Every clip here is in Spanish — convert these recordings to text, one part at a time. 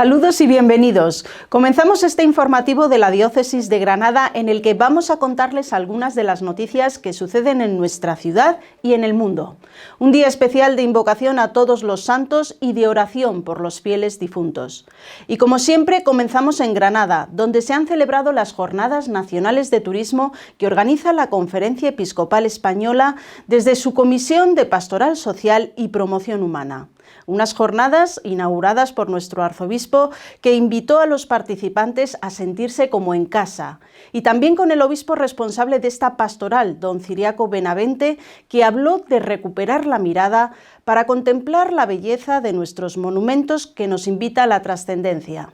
Saludos y bienvenidos. Comenzamos este informativo de la Diócesis de Granada en el que vamos a contarles algunas de las noticias que suceden en nuestra ciudad y en el mundo. Un día especial de invocación a todos los santos y de oración por los fieles difuntos. Y como siempre comenzamos en Granada, donde se han celebrado las Jornadas Nacionales de Turismo que organiza la Conferencia Episcopal Española desde su Comisión de Pastoral Social y Promoción Humana. Unas jornadas inauguradas por nuestro arzobispo que invitó a los participantes a sentirse como en casa, y también con el obispo responsable de esta pastoral, don Ciriaco Benavente, que habló de recuperar la mirada para contemplar la belleza de nuestros monumentos que nos invita a la trascendencia.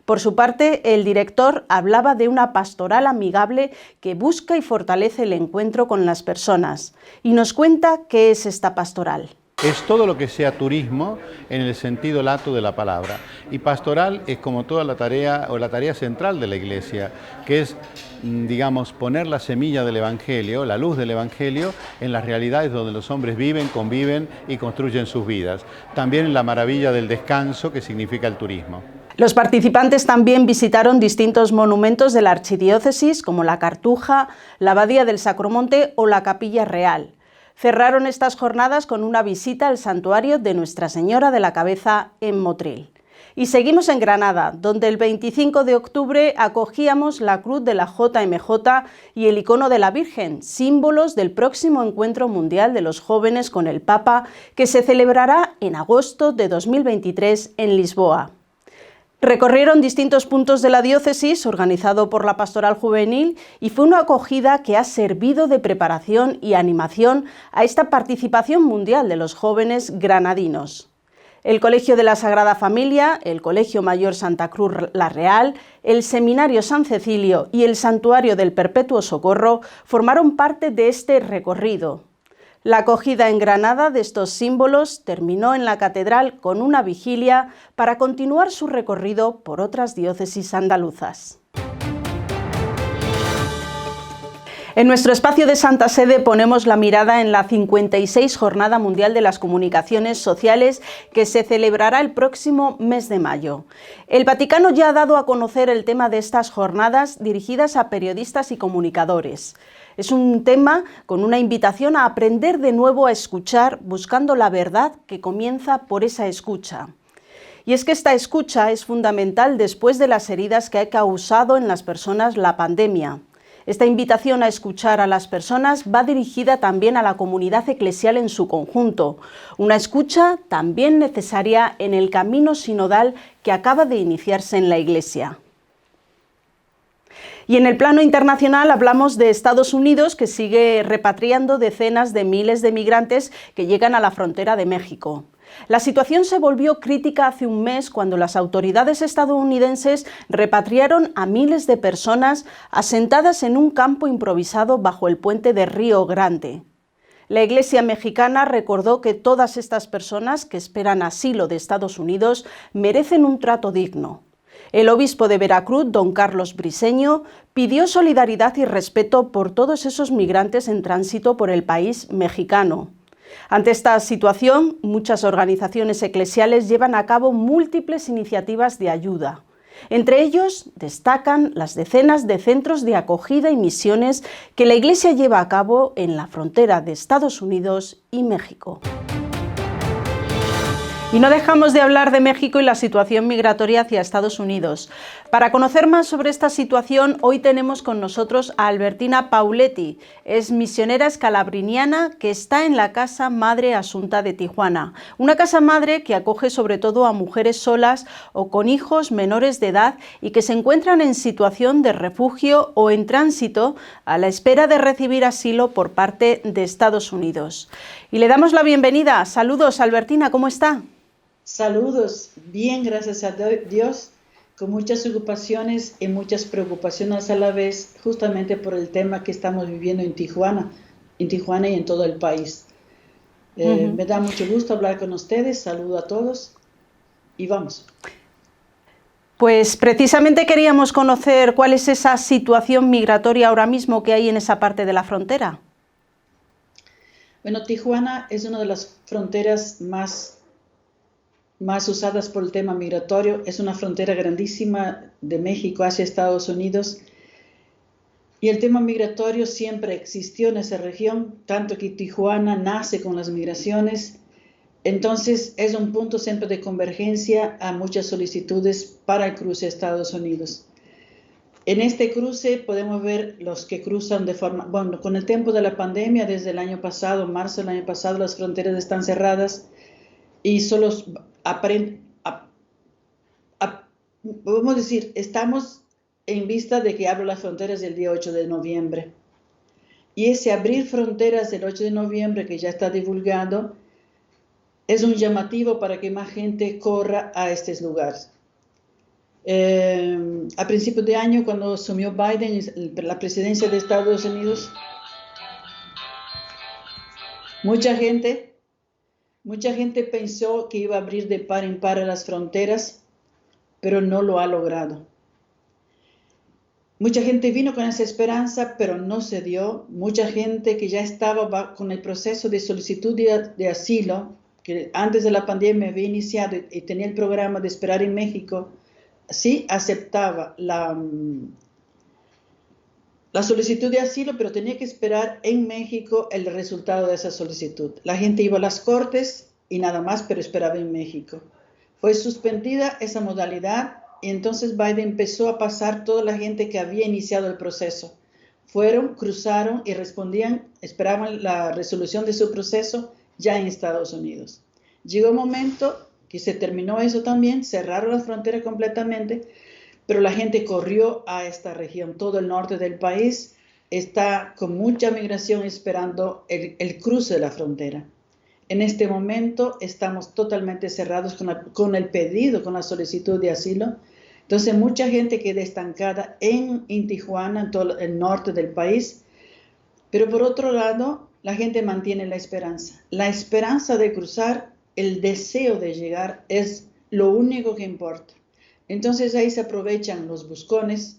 Por su parte, el director hablaba de una pastoral amigable que busca y fortalece el encuentro con las personas, y nos cuenta qué es esta pastoral. Es todo lo que sea turismo en el sentido lato de la palabra. Y pastoral es como toda la tarea o la tarea central de la Iglesia, que es, digamos, poner la semilla del Evangelio, la luz del Evangelio, en las realidades donde los hombres viven, conviven y construyen sus vidas. También en la maravilla del descanso que significa el turismo. Los participantes también visitaron distintos monumentos de la archidiócesis, como la Cartuja, la Abadía del Sacromonte o la Capilla Real. Cerraron estas jornadas con una visita al santuario de Nuestra Señora de la Cabeza en Motril. Y seguimos en Granada, donde el 25 de octubre acogíamos la cruz de la JMJ y el icono de la Virgen, símbolos del próximo Encuentro Mundial de los Jóvenes con el Papa, que se celebrará en agosto de 2023 en Lisboa. Recorrieron distintos puntos de la diócesis, organizado por la Pastoral Juvenil, y fue una acogida que ha servido de preparación y animación a esta participación mundial de los jóvenes granadinos. El Colegio de la Sagrada Familia, el Colegio Mayor Santa Cruz La Real, el Seminario San Cecilio y el Santuario del Perpetuo Socorro formaron parte de este recorrido. La acogida en Granada de estos símbolos terminó en la catedral con una vigilia para continuar su recorrido por otras diócesis andaluzas. En nuestro espacio de Santa Sede ponemos la mirada en la 56 Jornada Mundial de las Comunicaciones Sociales que se celebrará el próximo mes de mayo. El Vaticano ya ha dado a conocer el tema de estas jornadas dirigidas a periodistas y comunicadores. Es un tema con una invitación a aprender de nuevo a escuchar, buscando la verdad que comienza por esa escucha. Y es que esta escucha es fundamental después de las heridas que ha causado en las personas la pandemia. Esta invitación a escuchar a las personas va dirigida también a la comunidad eclesial en su conjunto, una escucha también necesaria en el camino sinodal que acaba de iniciarse en la Iglesia. Y en el plano internacional hablamos de Estados Unidos, que sigue repatriando decenas de miles de migrantes que llegan a la frontera de México. La situación se volvió crítica hace un mes cuando las autoridades estadounidenses repatriaron a miles de personas asentadas en un campo improvisado bajo el puente de Río Grande. La Iglesia mexicana recordó que todas estas personas que esperan asilo de Estados Unidos merecen un trato digno. El obispo de Veracruz, don Carlos Briceño, pidió solidaridad y respeto por todos esos migrantes en tránsito por el país mexicano. Ante esta situación, muchas organizaciones eclesiales llevan a cabo múltiples iniciativas de ayuda. Entre ellos destacan las decenas de centros de acogida y misiones que la Iglesia lleva a cabo en la frontera de Estados Unidos y México. Y no dejamos de hablar de México y la situación migratoria hacia Estados Unidos. Para conocer más sobre esta situación, hoy tenemos con nosotros a Albertina Pauletti. Es misionera escalabriniana que está en la Casa Madre Asunta de Tijuana. Una casa madre que acoge sobre todo a mujeres solas o con hijos menores de edad y que se encuentran en situación de refugio o en tránsito a la espera de recibir asilo por parte de Estados Unidos. Y le damos la bienvenida. Saludos, Albertina, ¿cómo está? Saludos, bien, gracias a Dios, con muchas ocupaciones y muchas preocupaciones a la vez, justamente por el tema que estamos viviendo en Tijuana y en todo el país. Me da mucho gusto hablar con ustedes, saludo a todos y vamos. Pues precisamente queríamos conocer cuál es esa situación migratoria ahora mismo que hay en esa parte de la frontera. Bueno, Tijuana es una de las fronteras más más usadas por el tema migratorio. Es una frontera grandísima de México hacia Estados Unidos. Y el tema migratorio siempre existió en esa región, tanto que Tijuana nace con las migraciones. Entonces es un punto siempre de convergencia a muchas solicitudes para el cruce a Estados Unidos. En este cruce podemos ver los que cruzan de forma, bueno, con el tiempo de la pandemia, desde el año pasado, marzo del año pasado, las fronteras están cerradas y solo podemos decir, estamos en vista de que abren las fronteras el día 8 de noviembre. Y ese abrir fronteras del 8 de noviembre, que ya está divulgado, es un llamativo para que más gente corra a estos lugares. A principios de año, cuando asumió Biden la presidencia de Estados Unidos, mucha gente pensó que iba a abrir de par en par las fronteras, pero no lo ha logrado. Mucha gente vino con esa esperanza, pero no se dio. Mucha gente que ya estaba con el proceso de solicitud de asilo, que antes de la pandemia había iniciado y tenía el programa de esperar en México, sí aceptaba la solicitud de asilo, pero tenía que esperar en México el resultado de esa solicitud. La gente iba a las cortes y nada más, pero esperaba en México. Fue suspendida esa modalidad y entonces Biden empezó a pasar toda la gente que había iniciado el proceso. Fueron, cruzaron y respondían, esperaban la resolución de su proceso ya en Estados Unidos. Llegó un momento que se terminó eso también, cerraron la frontera completamente, pero la gente corrió a esta región. Todo el norte del país está con mucha migración esperando el cruce de la frontera. En este momento estamos totalmente cerrados con el pedido, con la solicitud de asilo. Entonces mucha gente queda estancada en Tijuana, en todo el norte del país. Pero por otro lado, la gente mantiene la esperanza de cruzar, el deseo de llegar es lo único que importa. Entonces ahí se aprovechan los buscones,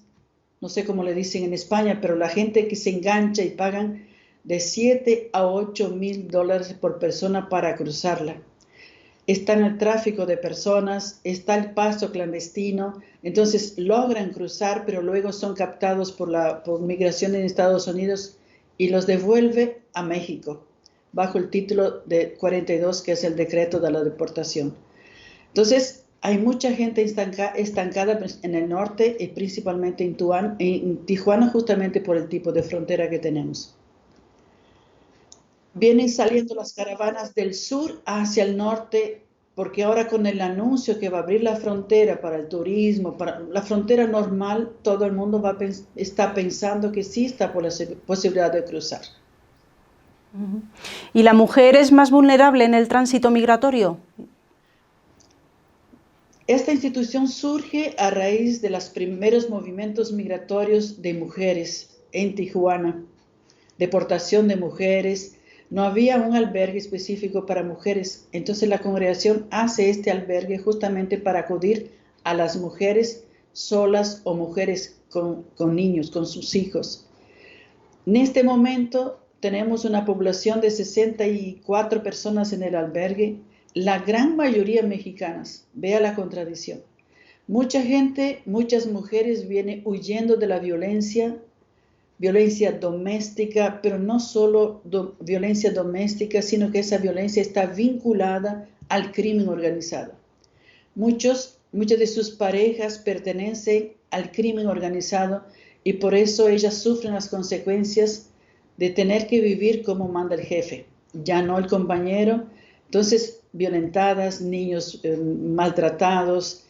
no sé cómo le dicen en España, pero la gente que se engancha y pagan de 7 a 8 mil dólares por persona para cruzarla. Está en el tráfico de personas, está el paso clandestino, entonces logran cruzar, pero luego son captados por migración en Estados Unidos y los devuelve a México, bajo el título de 42, que es el decreto de la deportación. Entonces, hay mucha gente estancada en el norte y principalmente en Tijuana, justamente por el tipo de frontera que tenemos. Vienen saliendo las caravanas del sur hacia el norte, porque ahora con el anuncio que va a abrir la frontera para el turismo, para la frontera normal, todo el mundo está pensando que sí está por la posibilidad de cruzar. ¿Y la mujer es más vulnerable en el tránsito migratorio? Esta institución surge a raíz de los primeros movimientos migratorios de mujeres en Tijuana, deportación de mujeres. No había un albergue específico para mujeres, entonces la congregación hace este albergue justamente para acudir a las mujeres solas o mujeres con niños, con sus hijos. En este momento tenemos una población de 64 personas en el albergue, la gran mayoría mexicanas. Vea la contradicción. Mucha gente, muchas mujeres vienen huyendo de la violencia doméstica, pero no solo violencia doméstica, sino que esa violencia está vinculada al crimen organizado. Muchas de sus parejas pertenecen al crimen organizado y por eso ellas sufren las consecuencias de tener que vivir como manda el jefe, ya no el compañero. Entonces, violentadas, niños maltratados,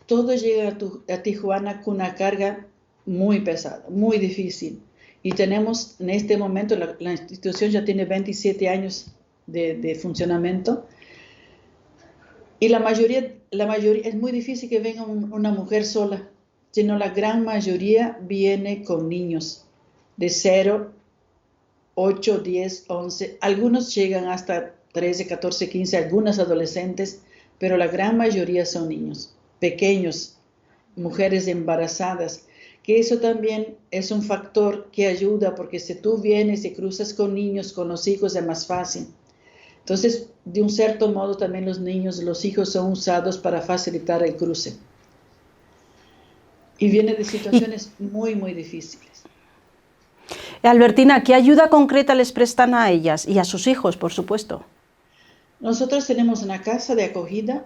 todo llega a Tijuana con una carga muy pesada, muy difícil. Y tenemos en este momento, la institución ya tiene 27 años de funcionamiento. Y la mayoría, es muy difícil que venga una mujer sola, sino la gran mayoría viene con niños de 0, 8, 10, 11. Algunos llegan hasta 13, 14, 15, algunas adolescentes, pero la gran mayoría son niños, pequeños, mujeres embarazadas, que eso también es un factor que ayuda, porque si tú vienes y cruzas con niños, con los hijos, es más fácil. Entonces, de un cierto modo, también los niños, los hijos son usados para facilitar el cruce. Y viene de situaciones muy, muy difíciles. Albertina, ¿qué ayuda concreta les prestan a ellas y a sus hijos, por supuesto? Nosotros tenemos una casa de acogida,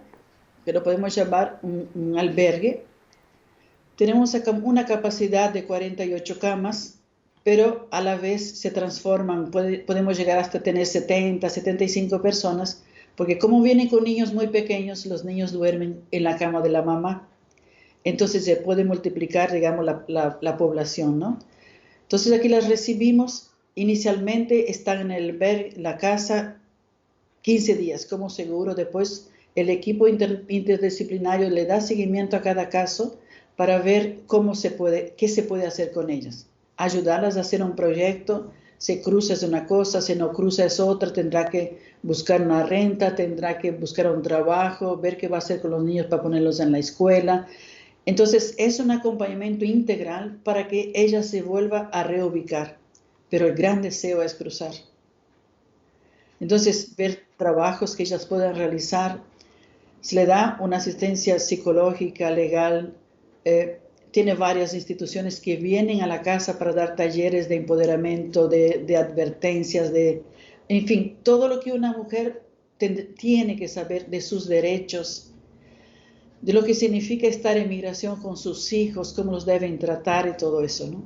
que lo podemos llamar un albergue. Tenemos una capacidad de 48 camas, pero a la vez se transforman, podemos llegar hasta tener 70, 75 personas, porque como vienen con niños muy pequeños, los niños duermen en la cama de la mamá. Entonces se puede multiplicar, digamos, la población, ¿no? Entonces aquí las recibimos, inicialmente están en la casa 15 días como seguro, después el equipo interdisciplinario le da seguimiento a cada caso para ver qué se puede hacer con ellas. Ayudarlas a hacer un proyecto, se cruza es una cosa, si no cruza es otra, tendrá que buscar una renta, tendrá que buscar un trabajo, ver qué va a hacer con los niños para ponerlos en la escuela. Entonces es un acompañamiento integral para que ella se vuelva a reubicar, pero el gran deseo es cruzar. Entonces ver trabajos que ellas puedan realizar, se le da una asistencia psicológica, legal, tiene varias instituciones que vienen a la casa para dar talleres de empoderamiento, de advertencias, en fin, todo lo que una mujer tiene que saber de sus derechos, de lo que significa estar en migración con sus hijos, cómo los deben tratar y todo eso, ¿no?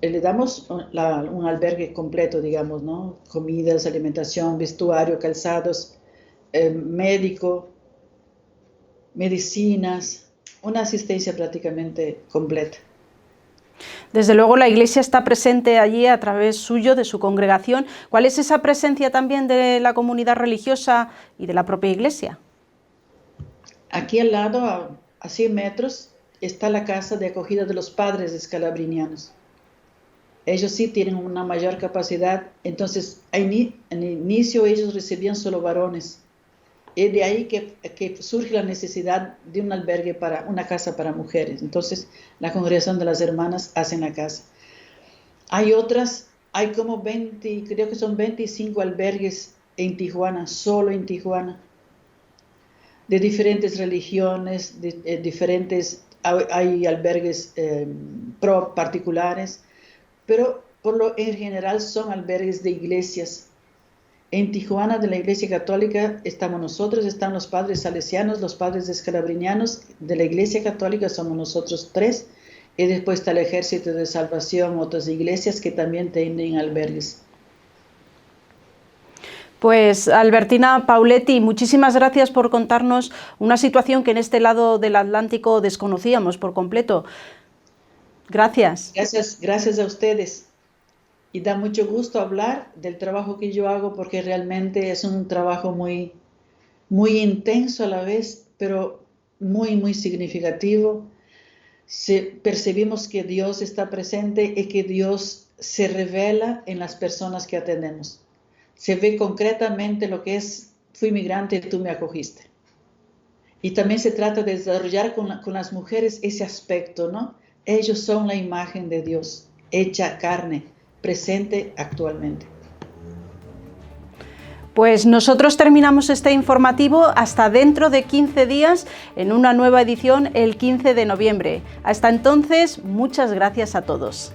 Le damos un albergue completo, digamos, ¿no? Comidas, alimentación, vestuario, calzados, médico, medicinas, una asistencia prácticamente completa. Desde luego la Iglesia está presente allí a través suyo, de su congregación. ¿Cuál es esa presencia también de la comunidad religiosa y de la propia Iglesia? Aquí al lado, a 100 metros, está la casa de acogida de los padres escalabrinianos. Ellos sí tienen una mayor capacidad, entonces en el inicio ellos recibían solo varones. Y de ahí que surge la necesidad de un albergue, una casa para mujeres. Entonces la congregación de las hermanas hacen la casa. Hay como 20, creo que son 25 albergues en Tijuana, solo en Tijuana, de diferentes religiones, hay albergues particulares, pero en general son albergues de iglesias. En Tijuana, de la Iglesia Católica, estamos nosotros, están los padres salesianos, los padres escalabrinianos. De la Iglesia Católica somos nosotros 3, y después está el Ejército de Salvación, otras iglesias que también tienen albergues. Pues Albertina Pauletti, muchísimas gracias por contarnos una situación que en este lado del Atlántico desconocíamos por completo. Gracias. Gracias a ustedes. Y da mucho gusto hablar del trabajo que yo hago, porque realmente es un trabajo muy, muy intenso a la vez, pero muy, muy significativo. Percibimos que Dios está presente y que Dios se revela en las personas que atendemos. Se ve concretamente lo que es, fui migrante y tú me acogiste. Y también se trata de desarrollar con las mujeres ese aspecto, ¿no? Ellos son la imagen de Dios, hecha carne, presente actualmente. Pues nosotros terminamos este informativo hasta dentro de 15 días en una nueva edición el 15 de noviembre. Hasta entonces, muchas gracias a todos.